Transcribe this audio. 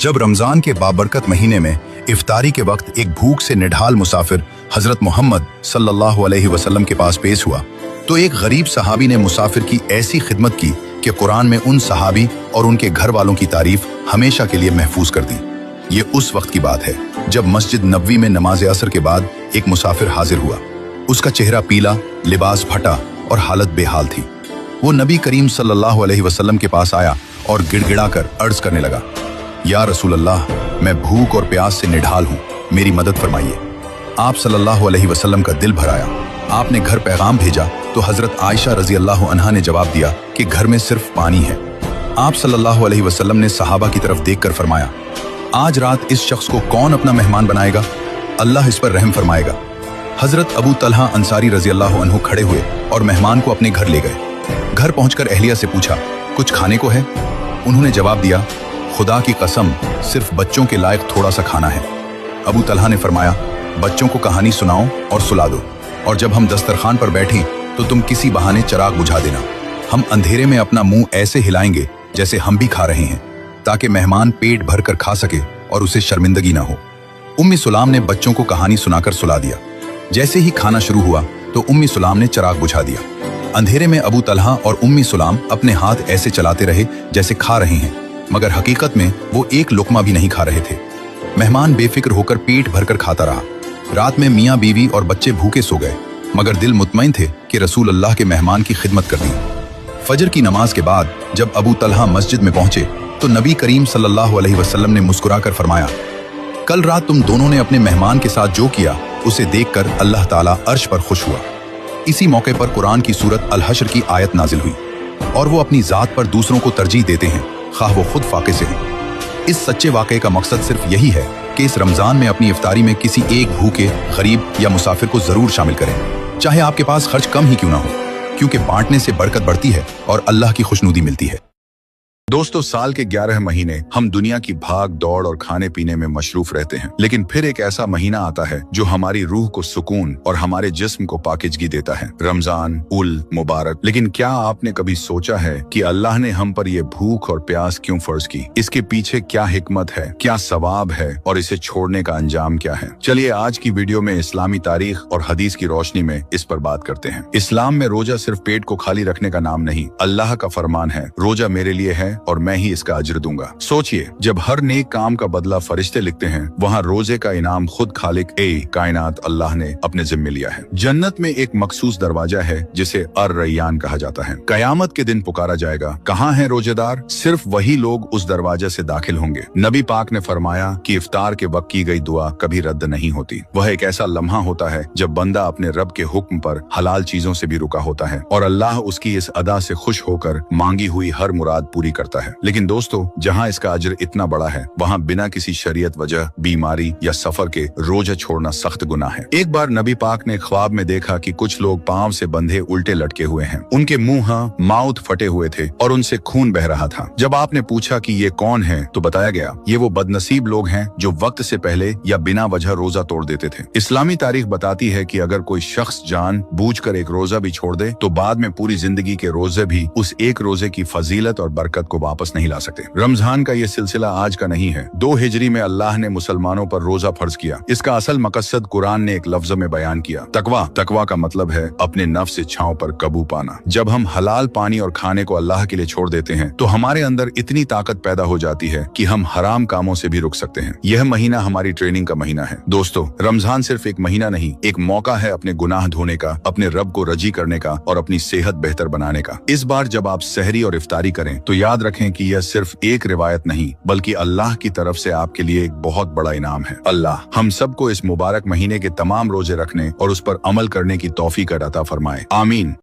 जब रमजान के बाबरकत महीने में इफ्तारी के वक्त एक भूख से निढाल मुसाफिर हजरत मोहम्मद सल्लल्लाहु अलैहि वसल्लम के पास पेश हुआ तो एक गरीब सहाबी ने मुसाफिर की ऐसी खिदमत की कि कुरान में उन सहाबी और उनके घर वालों की तारीफ हमेशा के लिए महफूज कर दी। ये उस वक्त की बात है जब मस्जिद नबवी में नमाज असर के बाद एक मुसाफिर हाजिर हुआ। उसका चेहरा पीला, लिबास फटा और हालत बेहाल थी। वो नबी करीम सल्लल्लाहु अलैहि वसल्लम के पास आया और गिड़गिड़ाकर अर्ज करने लगा, या रसूल अल्लाह, मैं भूख और प्यास से निढाल हूँ, मेरी मदद फरमाइए। आप सल्लल्लाहु अलैहि वसल्लम का दिल भर आया। आपने घर पैगाम भेजा तो हजरत आयशा रजी अल्लाह अन्हा ने जवाब दिया कि घर में सिर्फ पानी है। आप सल्लल्लाहु अलैहि वसल्लम ने सहाबा की तरफ देखकर फरमाया, आज रात इस शख्स को कौन अपना मेहमान बनाएगा? अल्लाह इस पर रहम फरमाएगा। हजरत अबू तलहा अंसारी रजी अल्लाह अन्हु खड़े हुए और मेहमान को अपने घर ले गए। घर पहुंचकर अहलिया से पूछा, कुछ खाने को है? उन्होंने जवाब दिया, खुदा की कसम, सिर्फ बच्चों के लायक थोड़ा सा खाना है। अबू तलहा ने फरमाया, बच्चों को कहानी सुनाओ और सुला दो, और जब हम दस्तरखान पर बैठें तो तुम किसी बहाने चिराग बुझा देना। हम अंधेरे में अपना मुंह ऐसे हिलाएंगे जैसे हम भी खा रहे हैं, ताकि मेहमान पेट भर कर खा सके और उसे शर्मिंदगी ना हो। उम्मी सुलाम ने बच्चों को कहानी सुनाकर सुला दिया। जैसे ही खाना शुरू हुआ तो उम्मी सुलाम ने चिराग बुझा दिया। अंधेरे में अबू तलहा और उम्मी सुलाम अपने हाथ ऐसे चलाते रहे जैसे खा रहे हैं, मगर हकीकत में वो एक लुकमा भी नहीं खा रहे थे। मेहमान बेफिक्र होकर पेट भरकर खाता रहा। रात में मियाँ बीवी और बच्चे भूखे सो गए, मगर दिल मुतमईन थे कि रसूल अल्लाह के मेहमान की खिदमत कर दी। फजर की नमाज के बाद जब अबू तलहा मस्जिद में पहुंचे तो नबी करीम सल्लल्लाहु अलैहि वसल्लम ने मुस्कुराकर फरमाया, कल रात तुम दोनों ने अपने मेहमान के साथ जो किया उसे देखकर अल्लाह ताला अर्श पर खुश हुआ। इसी मौके पर कुरान की सूरत अल हश्र की आयत नाजिल हुई, और वो अपनी जात पर दूसरों को तरजीह देते हैं, खाह वो खुद फाके से हैं। इस सच्चे वाक़े का मकसद सिर्फ यही है कि इस रमजान में अपनी इफ्तारी में किसी एक भूखे, गरीब या मुसाफिर को जरूर शामिल करें, चाहे आपके पास खर्च कम ही क्यों ना हो, क्योंकि बांटने से बरकत बढ़ती है और अल्लाह की खुशनुदी मिलती है। दोस्तों, साल के 11 महीने हम दुनिया की भाग दौड़ और खाने पीने में मशरूफ रहते हैं, लेकिन फिर एक ऐसा महीना आता है जो हमारी रूह को सुकून और हमारे जिस्म को पाकीज़गी देता है। रमजान उल मुबारक। लेकिन क्या आपने कभी सोचा है कि अल्लाह ने हम पर यह भूख और प्यास क्यों फर्ज की? इसके पीछे क्या हिकमत है, क्या सवाब है और इसे छोड़ने का अंजाम क्या है? चलिए आज की वीडियो में इस्लामी तारीख और हदीस की रोशनी में इस पर बात करते हैं। इस्लाम में रोजा सिर्फ पेट को खाली रखने का नाम नहीं, अल्लाह का फरमान है, रोजा मेरे लिए है और मैं ही इसका अज्र दूंगा। सोचिए, जब हर नेक काम का बदला फरिश्ते लिखते हैं, वहाँ रोजे का इनाम खुद खालिक कायनात अल्लाह ने अपने जिम्मे लिया है। जन्नत में एक मखसूस दरवाजा है जिसे अर रैयान कहा जाता है। कयामत के दिन पुकारा जाएगा, कहाँ है रोजेदार? सिर्फ वही लोग उस दरवाजे से दाखिल होंगे। नबी पाक ने फरमाया कि इफ्तार के वक्त की गई दुआ कभी रद्द नहीं होती। वह एक ऐसा लम्हा होता है जब बंदा अपने रब के हुक्म पर हलाल चीजों से भी रुका होता है और अल्लाह उसकी इस अदा से खुश होकर मांगी हुई हर मुराद पूरी करता है। लेकिन दोस्तों, जहाँ इसका अजर इतना बड़ा है, वहाँ बिना किसी शरीयत वजह, बीमारी या सफर के रोजा छोड़ना सख्त गुनाह है। एक बार नबी पाक ने ख्वाब में देखा कि कुछ लोग पांव से बंधे उल्टे लटके हुए हैं। उनके मुंह माउथ फटे हुए थे और उनसे खून बह रहा था। जब आपने पूछा कि ये कौन है तो बताया गया, ये वो बदनसीब लोग हैं जो वक्त से पहले या बिना वजह रोजा तोड़ देते थे। इस्लामी तारीख बताती है कि अगर कोई शख्स जान बूझकर एक रोजा भी छोड़ दे तो बाद में पूरी जिंदगी के रोजे भी उस एक रोजे की फजीलत और बरकत को वापस नहीं ला सकते। रमजान का ये सिलसिला आज का नहीं है। 2 हिजरी में अल्लाह ने मुसलमानों पर रोजा फर्ज किया। इसका असल मकसद कुरान ने एक लफ्ज में बयान किया, तकवा। तकवा का मतलब है अपने नफ्स इच्छाओं पर काबू पाना। जब हम हलाल पानी और खाने को अल्लाह के लिए छोड़ देते हैं तो हमारे अंदर इतनी ताकत पैदा हो जाती है कि हम हराम कामों से भी रुक सकते हैं। यह महीना हमारी ट्रेनिंग का महीना है। दोस्तों, रमजान सिर्फ एक महीना नहीं, एक मौका है अपने गुनाह धोने का, अपने रब को रजी करने का और अपनी सेहत बेहतर बनाने का। इस बार जब आप सहरी और इफ्तारी करें तो याद रखें कि यह सिर्फ एक रिवायत नहीं बल्कि अल्लाह की तरफ से आपके लिए एक बहुत बड़ा इनाम है। अल्लाह हम सबको इस मुबारक महीने के तमाम रोजे रखने और उस पर अमल करने की तौफीक अता फरमाए। आमीन।